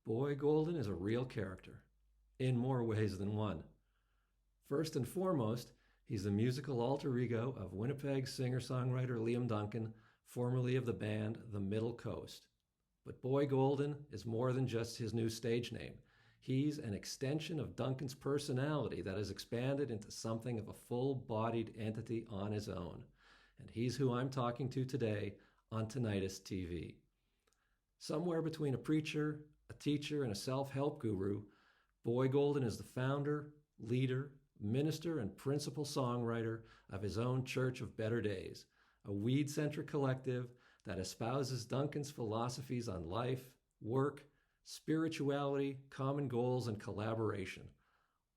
Boy Golden is a real character, in more ways than one. First and foremost, he's the musical alter ego of Winnipeg singer-songwriter Liam Duncan, formerly of the band The Middle Coast. But Boy Golden is more than just his new stage name. He's an extension of Duncan's personality that has expanded into something of a full-bodied entity on his own. And he's who I'm talking to today on Tinnitist TV. Somewhere between a preacher, a teacher, and a self-help guru, Boy Golden is the founder, leader, minister, and principal songwriter of his own Church of Better Daze, a weed-centric collective that espouses Duncan's philosophies on life, work, spirituality, common goals, and collaboration,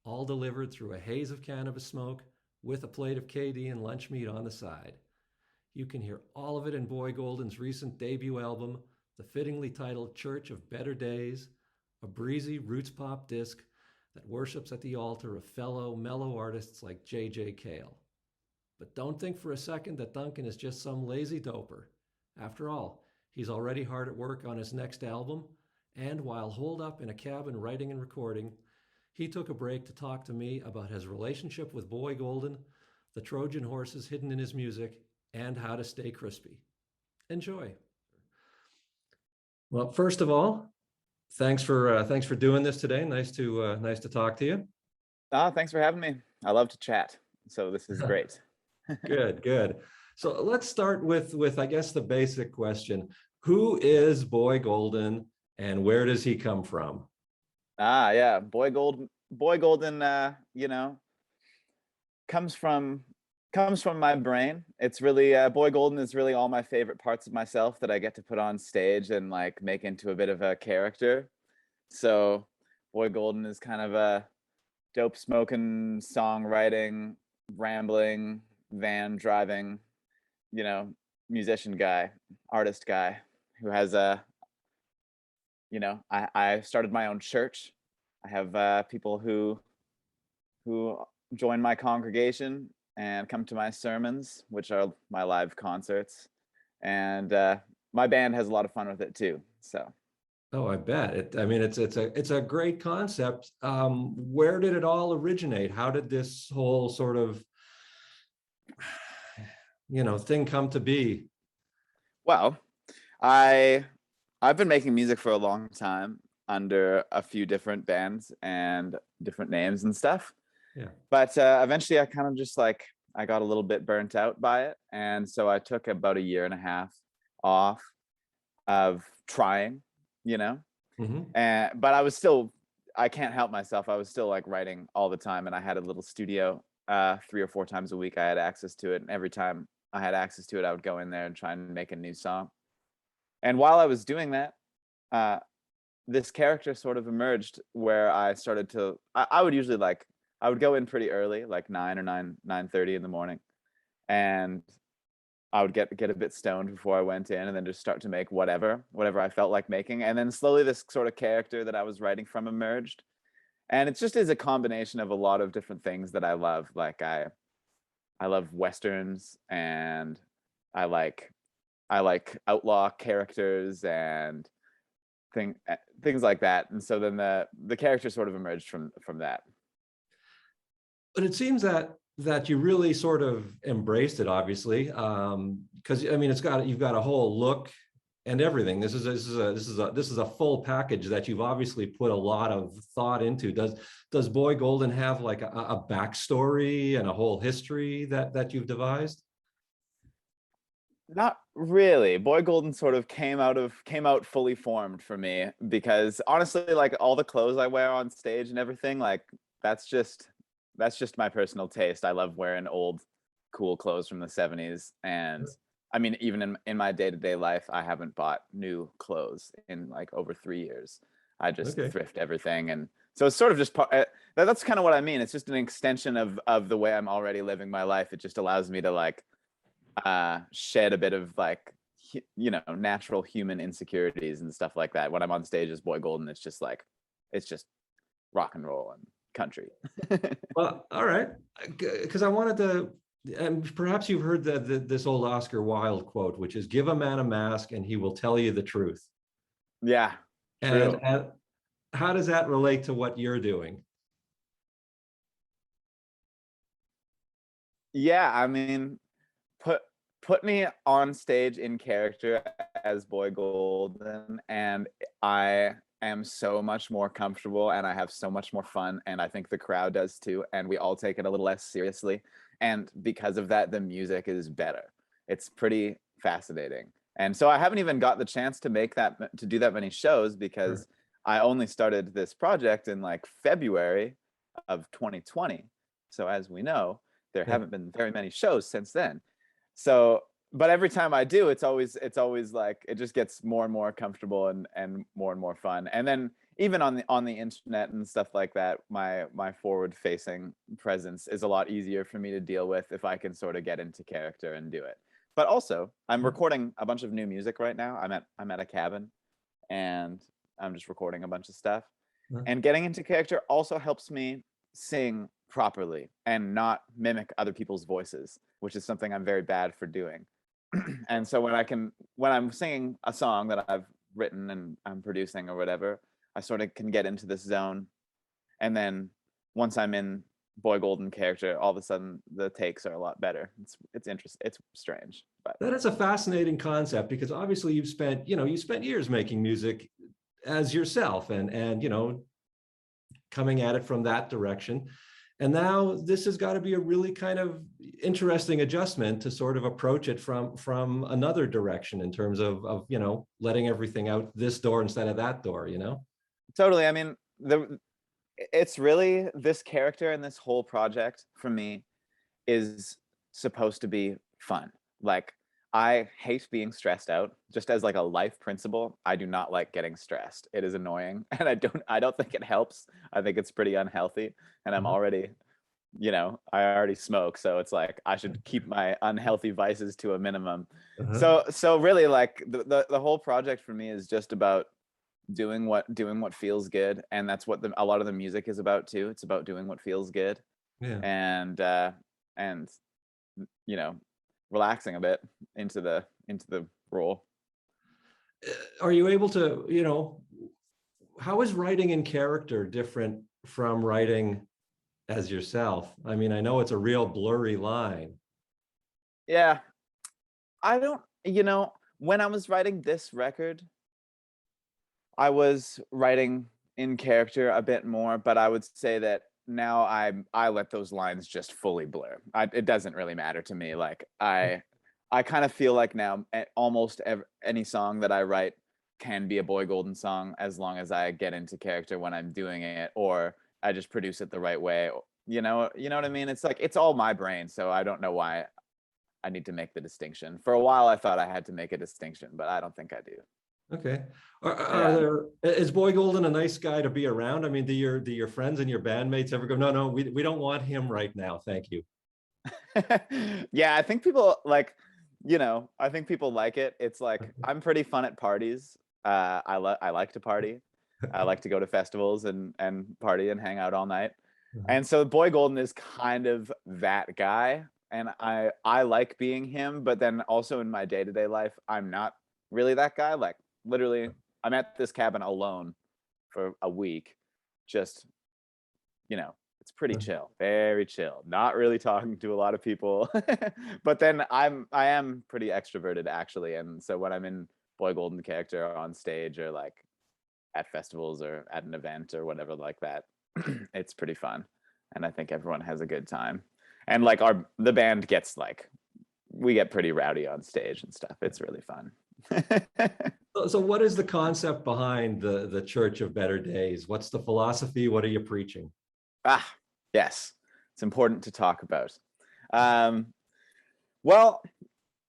all delivered through a haze of cannabis smoke with a plate of KD and lunch meat on the side. You can hear all of it in Boy Golden's recent debut album, the fittingly titled Church of Better Daze, a breezy roots pop disc that worships at the altar of fellow mellow artists like JJ Cale. But don't think for a second that Duncan is just some lazy doper. After all, he's already hard at work on his next album, and while holed up in a cabin writing and recording, he took a break to talk to me about his relationship with Boy Golden, the Trojan horses hidden in his music, and how to stay crispy. Enjoy. Well, first of all, thanks for doing this today. Nice to talk to you. Thanks for having me. I love to chat, so this is great. Good. So let's start with I guess the basic question: who is Boy Golden, and where does he come from? Yeah, Boy Golden, comes from my brain. It's really Boy Golden is really all my favorite parts of myself that I get to put on stage and like make into a bit of a character. So Boy Golden is kind of a dope smoking, songwriting, rambling, van driving, musician guy, artist guy who has I started my own church. I have people who join my congregation and come to my sermons, which are my live concerts, and my band has a lot of fun with it too. So, oh, I bet it. I mean, it's a great concept. Where did it all originate? How did this whole sort of thing come to be? Well, I've been making music for a long time under a few different bands and different names and stuff. Yeah. But eventually I kind of just I got a little bit burnt out by it. And so I took about 1.5 years off of trying, Mm-hmm. But I can't help myself. I was still writing all the time, and I had a little studio 3 or 4 times a week. I had access to it. And every time I had access to it, I would go in there and try and make a new song. And while I was doing that, this character sort of emerged where I started to, I would usually I would go in pretty early, like 9:30 in the morning. And I would get a bit stoned before I went in, and then just start to make whatever I felt like making. And then slowly this sort of character that I was writing from emerged. And it just is a combination of a lot of different things that I love. Like I love Westerns, and I like outlaw characters and things like that. And so then the character sort of emerged from that. But it seems that you really sort of embraced it, obviously, because I mean, you've got a whole look and everything. This is a full package that you've obviously put a lot of thought into. Does Boy Golden have like a backstory and a whole history that you've devised? Not really. Boy Golden sort of came out fully formed for me, because honestly, all the clothes I wear on stage and everything, that's just my personal taste. I love wearing old, cool clothes from the 70s. And I mean, even in my day-to-day life, I haven't bought new clothes in over 3 years. I just thrift everything. And so it's sort of just that's kind of what I mean. It's just an extension of the way I'm already living my life. It just allows me to shed a bit of natural human insecurities and stuff like that. When I'm on stage as Boy Golden, it's just rock and roll and country. Well, all right, because I wanted to, and perhaps you've heard this old Oscar Wilde quote, which is, "Give a man a mask and he will tell you the truth." Yeah. And how does that relate to what you're doing? Yeah, I mean, put put me on stage in character as Boy Golden, and I am so much more comfortable, and I have so much more fun, and I think the crowd does too, and we all take it a little less seriously. And because of that, the music is better. It's pretty fascinating. And so I haven't even got the chance to do that many shows Sure. because I only started this project in like February of 2020. So as we know, there Yeah. haven't been very many shows since then. So, but every time I do, it's always like it just gets more and more comfortable and more fun. And then even on the internet and stuff like that, my forward facing presence is a lot easier for me to deal with if I can sort of get into character and do it. But also, I'm recording a bunch of new music right now. I'm at a cabin and I'm just recording a bunch of stuff. Uh, And getting into character also helps me sing properly and not mimic other people's voices, which is something I'm very bad for doing. And so when I'm singing a song that I've written and I'm producing or whatever, I sort of can get into this zone. And then once I'm in Boy Golden character, all of a sudden the takes are a lot better. It's interesting. It's strange, but That is a fascinating concept because obviously you spent years making music as yourself and coming at it from that direction. And now this has got to be a really kind of interesting adjustment to sort of approach it from another direction in terms of letting everything out this door instead of that door. totally. I mean, it's really this character and this whole project for me is supposed to be fun. Like I hate being stressed out. Just as like a life principle, I do not like getting stressed. It is annoying and I don't think it helps. I think it's pretty unhealthy and I'm Uh-huh. already, I already smoke, so it's like I should keep my unhealthy vices to a minimum. Uh-huh. So really like the whole project for me is just about doing what feels good, and that's what a lot of the music is about too. It's about doing what feels good Yeah. and you know relaxing a bit into the role. Are you able to, how is writing in character different from writing as yourself? I mean, I know it's a real blurry line. Yeah, I don't, when I was writing this record, I was writing in character a bit more, but I would say that now I let those lines just fully blur. It doesn't really matter to me. Like I kind of feel like now almost any song that I write can be a Boy Golden song as long as I get into character when I'm doing it, or I just produce it the right way. You know what I mean? It's like it's all my brain, so I don't know why I need to make the distinction. For a while, I thought I had to make a distinction, but I don't think I do. Okay. Are Yeah. is Boy Golden a nice guy to be around? I mean, do your friends and your bandmates ever go, no, no, we don't want him right now. Thank you. Yeah, I think people I think people like it. It's like I'm pretty fun at parties. I like to party. I like to go to festivals and party and hang out all night. And so Boy Golden is kind of that guy. And I like being him, but then also in my day-to-day life, I'm not really that guy. Like literally, I'm at this cabin alone for a week, just it's pretty chill, very chill. Not really talking to a lot of people. But then I am pretty extroverted actually. And so when I'm in Boy Golden character or on stage or like at festivals or at an event or whatever like that, it's pretty fun. And I think everyone has a good time. And like the band gets like we get pretty rowdy on stage and stuff. It's really fun. So what is the concept behind the Church of Better Days? What's the philosophy? What are you preaching? Ah, yes. It's important to talk about. Um, well,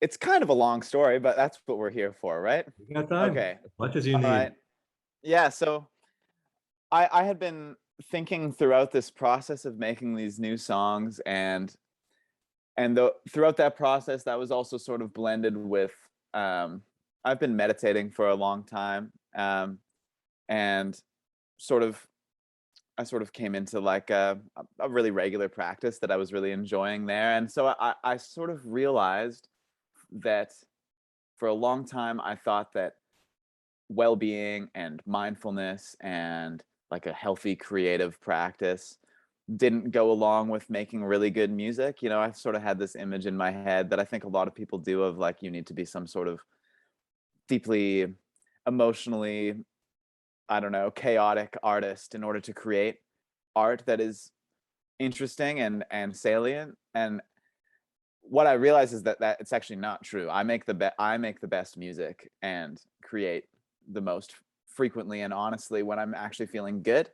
it's kind of a long story, but that's what we're here for, right? You got time, Okay. as much as you All need. right. Yeah. So I had been thinking throughout this process of making these new songs, and throughout that process, that was also sort of blended with um, I've been meditating for a long time, and sort of I sort of came into like a really regular practice that I was really enjoying there, and so I sort of realized that for a long time I thought that well-being and mindfulness and like a healthy creative practice didn't go along with making really good music. You know, I sort of had this image in my head that I think a lot of people do of like, you need to be some sort of deeply emotionally, I don't know, chaotic artist in order to create art that is interesting and salient. And what I realize is that it's actually not true. I make the best music and create the most frequently and honestly when I'm actually feeling good,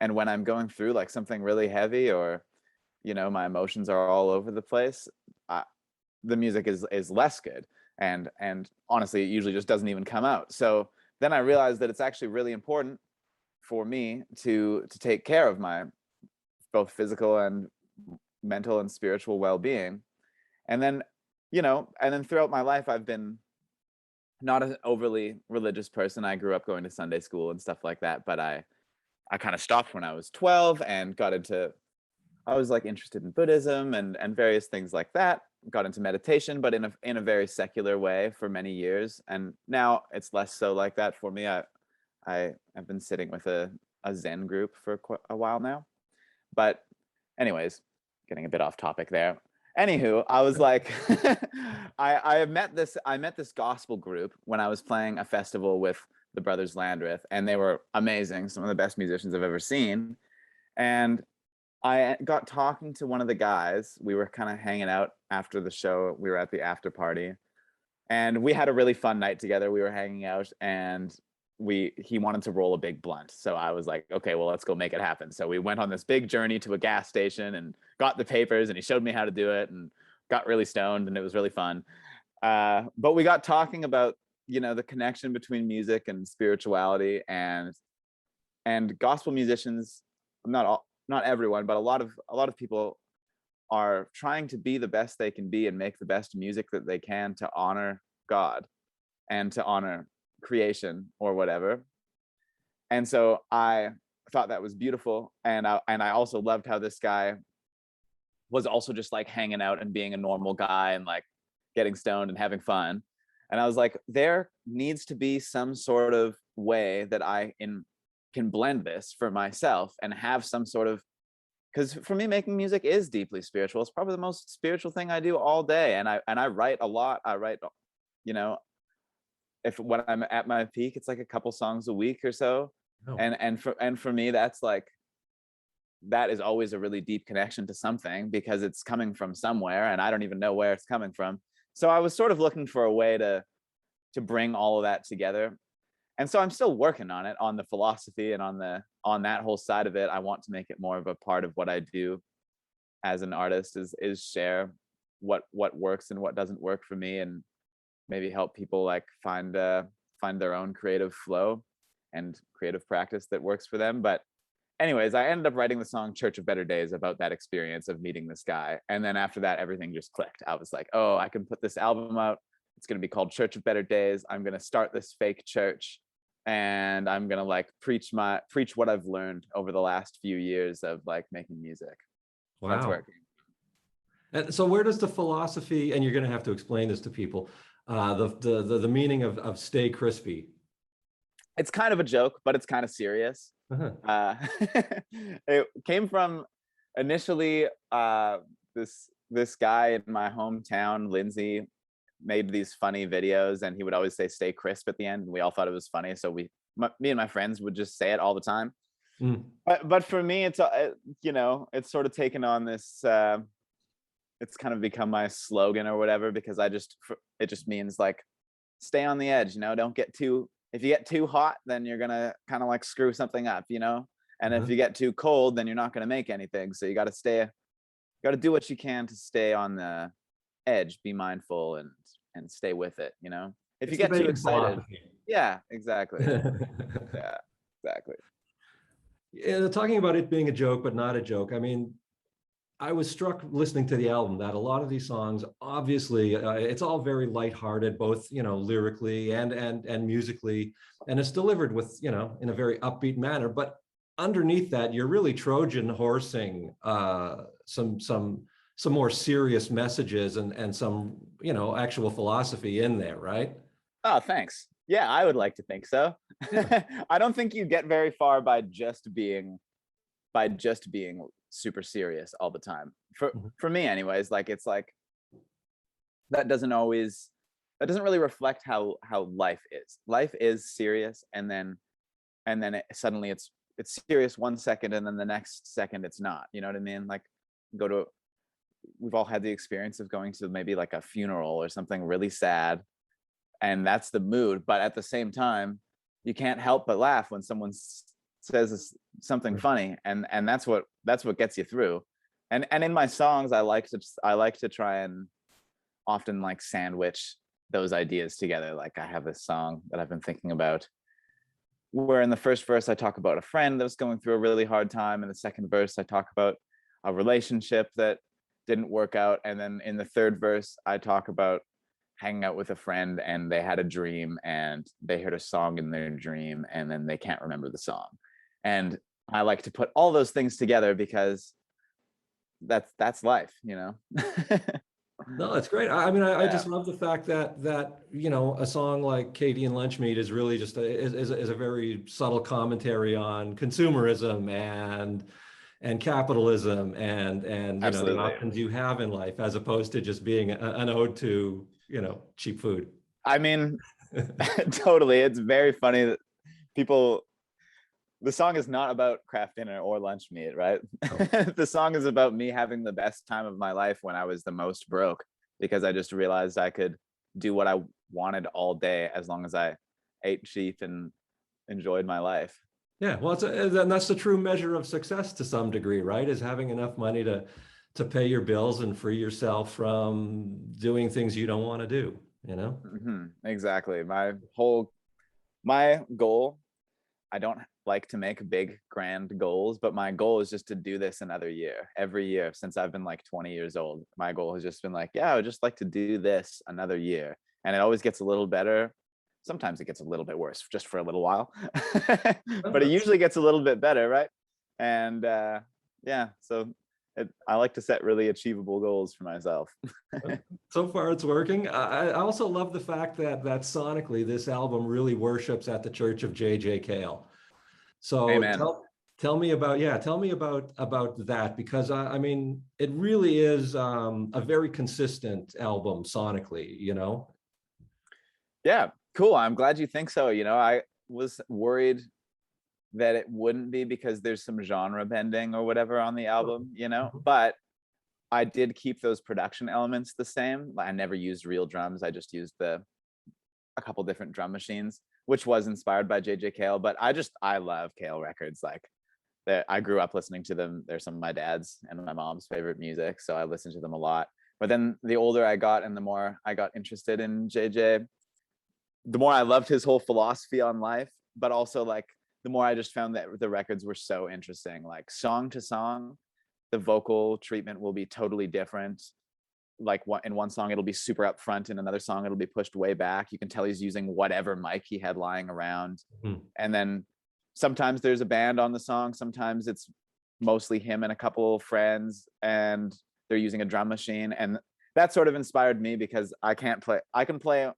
and when I'm going through like something really heavy, or you know, my emotions are all over the place, the music is less good, and honestly it usually just doesn't even come out. So then I realized that it's actually really important for me to take care of my both physical and mental and spiritual well-being. And then, you know, and then throughout my life, I've been not an overly religious person. I grew up going to Sunday school and stuff like that, but I kind of stopped when I was 12 and got into, I was like interested in Buddhism and various things like that. Got into meditation, but in a very secular way for many years. And now it's less so like that for me. I've been sitting with a Zen group for a while now. But anyways, getting a bit off topic there. Anywho, I was like, I met this gospel group when I was playing a festival with the Brothers Landreth, and they were amazing, some of the best musicians I've ever seen. And I got talking to one of the guys. We were kind of hanging out after the show. We were at the after party, and we had a really fun night together. We were hanging out, and he wanted to roll a big blunt. So I was like, okay, well, let's go make it happen. So we went on this big journey to a gas station and got the papers, and he showed me how to do it, and got really stoned, and it was really fun. But we got talking about, you know, the connection between music and spirituality, and gospel musicians, not everyone, but a lot of people are trying to be the best they can be and make the best music that they can to honor God and to honor creation or whatever. And so I thought that was beautiful, and I also loved how this guy was also just like hanging out and being a normal guy and like getting stoned and having fun. And I was like, there needs to be some sort of way that I can blend this for myself and have some sort of, because for me making music is deeply spiritual. It's probably the most spiritual thing I do all day. And I write a lot. I write, you know, when I'm at my peak, it's like a couple songs a week or so. Oh. And for me, that's like, that is always a really deep connection to something, because it's coming from somewhere and I don't even know where it's coming from. So I was sort of looking for a way to bring all of that together. And so I'm still working on it, on the philosophy and on that whole side of it. I want to make it more of a part of what I do as an artist, is share what works and what doesn't work for me, and maybe help people like find their own creative flow and creative practice that works for them. But anyways, I ended up writing the song Church of Better Daze about that experience of meeting this guy. And then after that, everything just clicked. I was like, oh, I can put this album out. It's going to be called Church of Better Daze. I'm going to start this fake church, and I'm going to like preach what I've learned over the last few years of like making music. Wow. That's where it came. And so where does the philosophy, and you're going to have to explain this to people, the meaning of stay crispy? It's kind of a joke, but it's kind of serious. Uh-huh. It came from initially this guy in my hometown, Lindsay, made these funny videos, and he would always say "stay crisp" at the end, and we all thought it was funny, so me and my friends would just say it all the time. But for me, it's you know, it's sort of taken on this. It's kind of become my slogan or whatever, because it just means like stay on the edge. You know, don't get too. If you get too hot, then you're gonna kind of like screw something up, you know. And if you get too cold, then you're not gonna make anything. So you got to do what you can to stay on the edge, be mindful, and stay with it, you know. If you get too excited, yeah, exactly. Yeah, exactly. Yeah, talking about it being a joke but not a joke, I mean, I was struck listening to the album that a lot of these songs, obviously, it's all very lighthearted, both, you know, lyrically and musically, and it's delivered with, you know, in a very upbeat manner. But underneath that, you're really Trojan horsing some more serious messages and some, you know, actual philosophy in there, right? Oh, thanks. Yeah, I would like to think so. Yeah. I don't think you get very far by just being super serious all the time. Mhm. For me anyways, like it's like that doesn't really reflect how life is. Life is serious, and then suddenly it's serious 1 second, and then the next second it's not. You know what I mean? Like go to we've all had the experience of going to maybe like a funeral or something really sad, and that's the mood. But at the same time, you can't help but laugh when someone says something funny, and that's what gets you through. And in my songs, I like to try and often like sandwich those ideas together. Like I have a song that I've been thinking about where in the first verse I talk about a friend that was going through a really hard time, in the second verse I talk about a relationship that didn't work out, and then in the third verse I talk about hanging out with a friend and they had a dream and they heard a song in their dream and then they can't remember the song. And I like to put all those things together because that's life, you know. No, that's great. I mean, I Yeah, just love the fact that a song like Katie and Lunchmeat is really just is a very subtle commentary on consumerism and capitalism and the absolutely. options you have in life, as opposed to just being an ode to cheap food. I mean, totally. It's very funny that people the song is not about craft dinner or lunch meat, right? Oh, The song is about me having the best time of my life when I was the most broke, because I just realized I could do what I wanted all day as long as I ate cheap and enjoyed my life. yeah. Well, and that's the true measure of success to some degree, right? Is having enough money to pay your bills and free yourself from doing things you don't want to do, you know? Exactly. My goal, I don't like to make big grand goals, but my goal is just to do this another year. Every year since I've been like 20 years old, my goal has just been like, yeah, I would just like to do this another year. And it always gets a little better. Sometimes it gets a little bit worse just for a little while, Oh, but it usually gets a little bit better, right? And yeah, so I like to set really achievable goals for myself. so far it's working. I also love the fact that sonically this album really worships at the Church of JJ Cale. So Amen. tell me about that, because I mean it really is a very consistent album sonically, you know. Yeah, cool. I'm glad you think so. You know, I was worried that it wouldn't be because there's some genre bending or whatever on the album, you know, Mhm. but I did keep those production elements the same. I never used real drums. I just used a couple different drum machines, which was inspired by JJ Cale. But I love Cale records. Like I grew up listening to them. They're some of my dad's and my mom's favorite music, so I listened to them a lot. But then the older I got and the more I got interested in JJ, the more I loved his whole philosophy on life, but also like the more I just found that the records were so interesting. Like song to song, the vocal treatment will be totally different. Like in one song it'll be super up front, in another song it'll be pushed way back. You can tell he's using whatever mic he had lying around. Mhm. And then sometimes there's a band on the song, sometimes it's mostly him and a couple of friends, and they're using a drum machine. And that sort of inspired me because I can play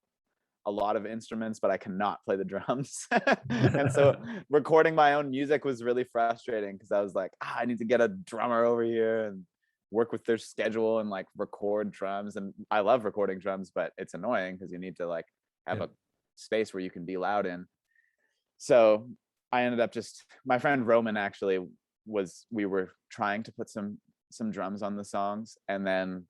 a lot of instruments, but I cannot play the drums. And so recording my own music was really frustrating because I was like, I need to get a drummer over here and work with their schedule and like record drums. And I love recording drums, but it's annoying because you need to like have Yeah. a space where you can be loud in. So I ended up my friend Roman actually we were trying to put some drums on the songs, and then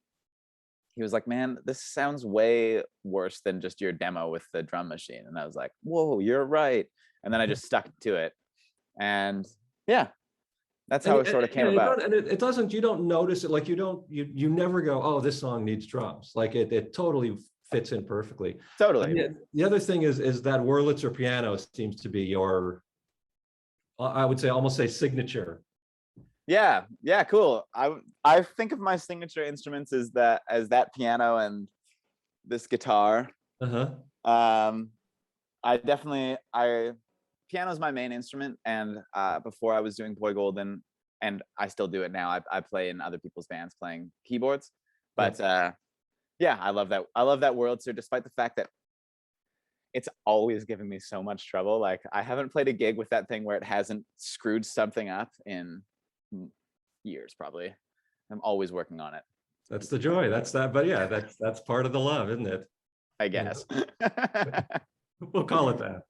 he was like, man, this sounds way worse than just your demo with the drum machine. And I was like, whoa, you're right. And then I just stuck to it. And yeah, that's how it sort of came about. It doesn't, you don't notice it, like you never go, oh, this song needs drums. Like it totally fits in perfectly. I Totally. mean, the other thing is that Wurlitzer piano seems to be your, I would say, almost say signature. Yeah. Yeah. Cool. I think of my signature instruments as that piano and this guitar. Uh-huh. Um, piano is my main instrument. And before I was doing Boy Golden, and I still do it now, I play in other people's bands playing keyboards. Yeah. But yeah, I love that Wurlitzer, despite the fact that it's always giving me so much trouble. Like I haven't played a gig with that thing where it hasn't screwed something up in years, probably. I'm always working on it. That's the joy. That's that. But yeah, that's part of the love, isn't it? I guess. We'll call it that.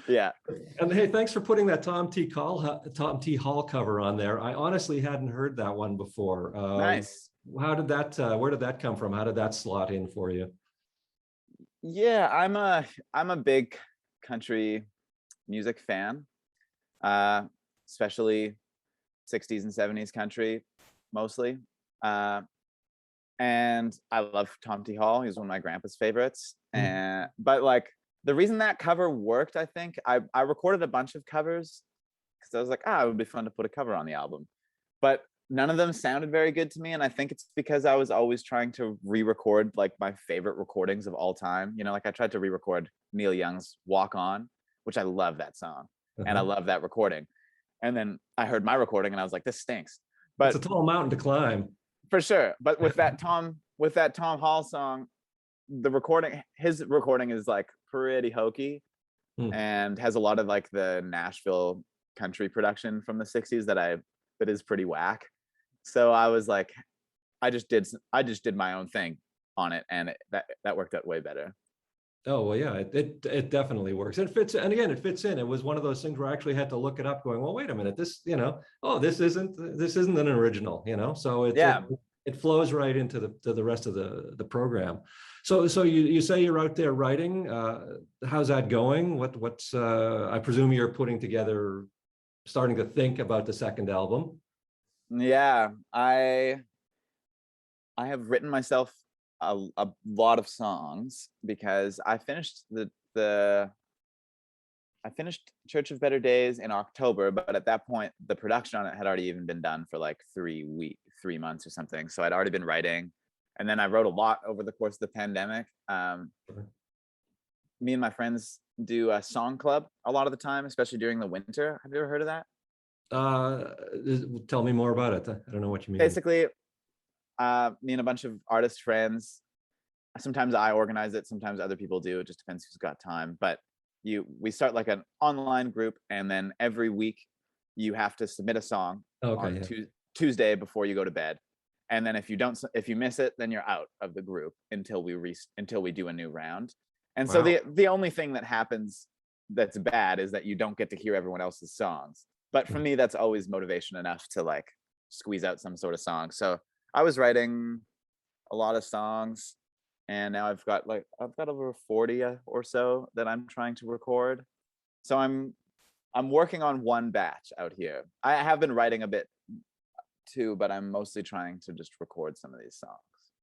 Yeah. And hey, thanks for putting that Tom T. Hall cover on there. I honestly hadn't heard that one before. Nice. How did that? Where did that come from? How did that slot in for you? Yeah, I'm a big country music fan, especially 60s and 70s country, mostly. And I love Tom T. Hall. He's one of my grandpa's favorites. And but like the reason that cover worked, I think I recorded a bunch of covers because I was like, it would be fun to put a cover on the album, but none of them sounded very good to me. And I think it's because I was always trying to re-record like my favorite recordings of all time. You know, like I tried to re-record Neil Young's Walk On, which I love that song and I love that recording. And then I heard my recording and I was like, this stinks. But it's a tall mountain to climb. For sure. But with that Tom Hall song, his recording is like pretty hokey and has a lot of like the Nashville country production from the 60s that is pretty whack. So I was like, I just did my own thing on it, and that worked out way better. Oh well, yeah, it definitely works. It fits, and again, it fits in. It was one of those things where I actually had to look it up, going, well, wait a minute, this, this isn't an original, So it flows right into the rest of the program. So you say you're out there writing. How's that going? What's I presume you're starting to think about the second album. Yeah, I have written myself a lot of songs because I finished I finished Church of Better Daze in October, but at that point the production on it had already even been done for like 3 months or something. So I'd already been writing, and then I wrote a lot over the course of the pandemic. Me and my friends do a song club a lot of the time, especially during the winter. Have you ever heard of that? Tell me more about it. I don't know what you mean. Basically, me and a bunch of artist friends, sometimes I organize it, sometimes other people do, it just depends who's got time, but we start like an online group, and then every week you have to submit a song on Tuesday before you go to bed, and then if you miss it, then you're out of the group until we do a new round. And so the only thing that happens that's bad is that you don't get to hear everyone else's songs, but for me that's always motivation enough to like squeeze out some sort of song. So I was writing a lot of songs, and now I've got over 40 or so that I'm trying to record. So I'm working on one batch out here. I have been writing a bit too, but I'm mostly trying to just record some of these songs.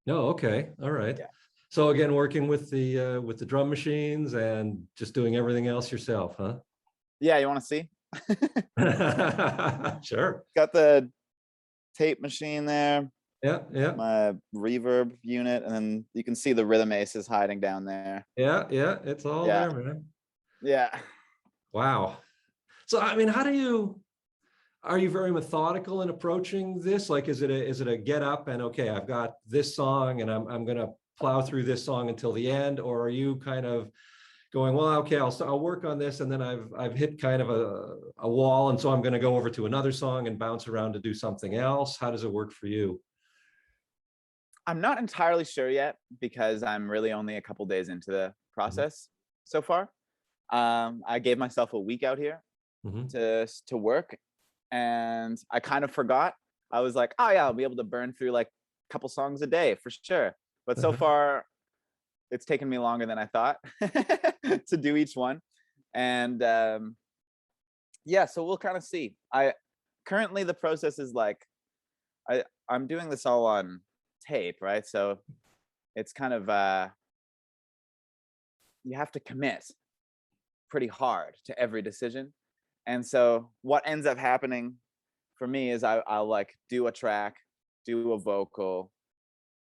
Oh, okay. All right. Yeah. So again, working with the drum machines and just doing everything else yourself, huh? Yeah, you want to see? Sure. Got the tape machine there. Yeah. My reverb unit, and then you can see the rhythm aces hiding down there. Yeah, it's all there, man. Yeah. Wow. So I mean, are you very methodical in approaching this? Like, is it a get up and okay, I've got this song and I'm gonna plow through this song until the end, or are you kind of going, well, okay, I'll work on this, and then I've hit kind of a wall, and so I'm going to go over to another song and bounce around to do something else? How does it work for you? I'm not entirely sure yet because I'm really only a couple days into the process so far. I gave myself a week out here to work, and I kind of forgot. I was like, oh yeah, I'll be able to burn through like a couple songs a day for sure. But so far, it's taken me longer than I thought to do each one. And yeah, so we'll kind of see. Currently the process is like, I'm doing this all on tape, right? So it's kind of, you have to commit pretty hard to every decision. And so what ends up happening for me is I'll like do a track, do a vocal,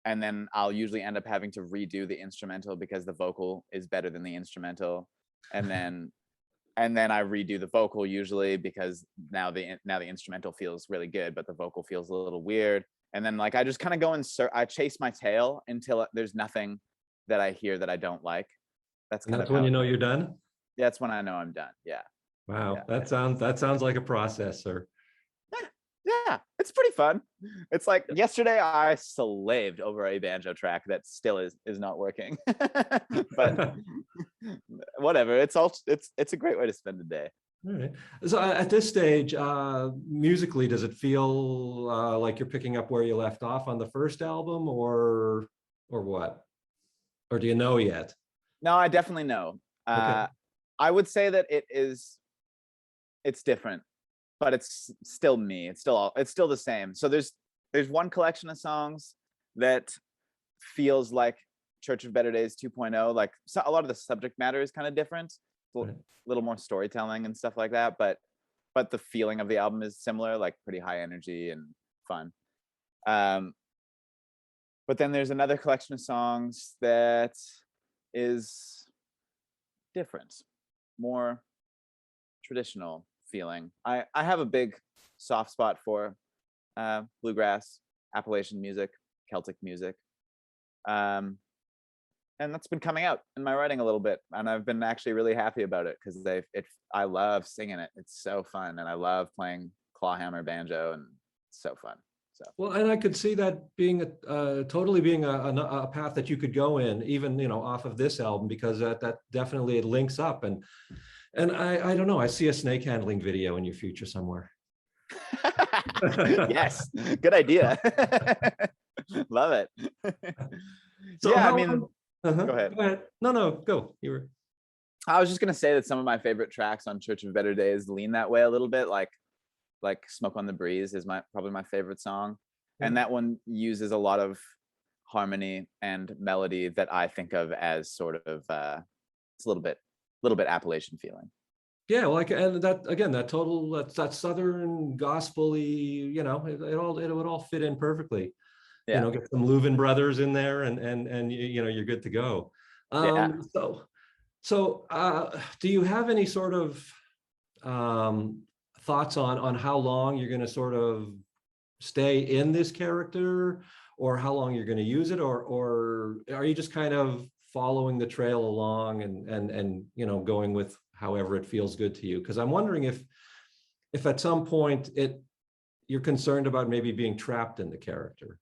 and then I'll usually end up having to redo the instrumental because the vocal is better than the instrumental. And then I redo the vocal usually because now the instrumental feels really good, but the vocal feels a little weird. And then like I just kind of go I chase my tail until there's nothing that I hear that I don't like. that's And kind that's of when how you it know goes. you're done? That's when I know I'm done. Yeah. Wow, Yeah. that sounds like a process, sir. Yeah, it's pretty fun. It's like yesterday I slaved over a banjo track that still is not working. But whatever. It's a great way to spend the day. All right. So at this stage, musically, does it feel like you're picking up where you left off on the first album, or what? Or do you know yet? No, I definitely know. Okay. I would say that it's different, but it's still me. It's still the same. So there's one collection of songs that feels like Church of Better Daze 2.0. Like, so a lot of the subject matter is kind of different, a Right. little more storytelling and stuff like that. But the feeling of the album is similar, like pretty high energy and fun. But then there's another collection of songs that is different, more traditional feeling. I have a big soft spot for bluegrass, Appalachian music, Celtic music. And that's been coming out in my writing a little bit, and I've been actually really happy about it because I love singing it. It's so fun, and I love playing clawhammer banjo, and it's so fun. So Well, and I could see that being totally being a path that you could go in, even off of this album, because that definitely it links up, and I don't know, I see a snake handling video in your future somewhere. yes, good idea. Love it. So Yeah, I how mean, long? Uh-huh. go ahead. Go ahead. No, go. You were. I was just gonna say that some of my favorite tracks on Church of Better Daze lean that way a little bit, like Smoke on the Breeze is probably my favorite song. Yeah. And that one uses a lot of harmony and melody that I think of as sort of it's a little bit Appalachian feeling. Yeah, like, and that again, that southern gospel-y, it would all fit in perfectly. Yeah. Get some Louvin brothers in there, and you're good to go. Yeah. So do you have any sort of thoughts on how long you're going to sort of stay in this character, or how long you're going to use it, or are you just kind of following the trail along and going with however it feels good to you? Because I'm wondering if at some point you're concerned about maybe being trapped in the character.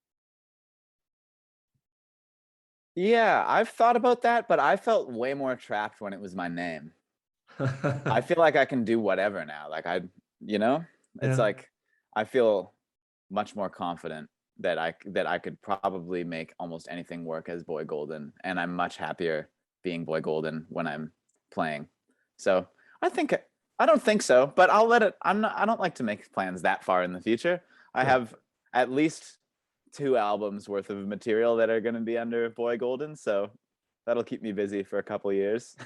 Yeah, I've thought about that, but I felt way more trapped when it was my name. I feel like I can do whatever now. Like it's Yeah. like I feel much more confident that I could probably make almost anything work as Boy Golden, and I'm much happier being Boy Golden when I'm playing. So I don't think so, but I'll let it. I don't like to make plans that far in the future. I have at least 2 albums worth of material that are going to be under Boy Golden, so that'll keep me busy for a couple years.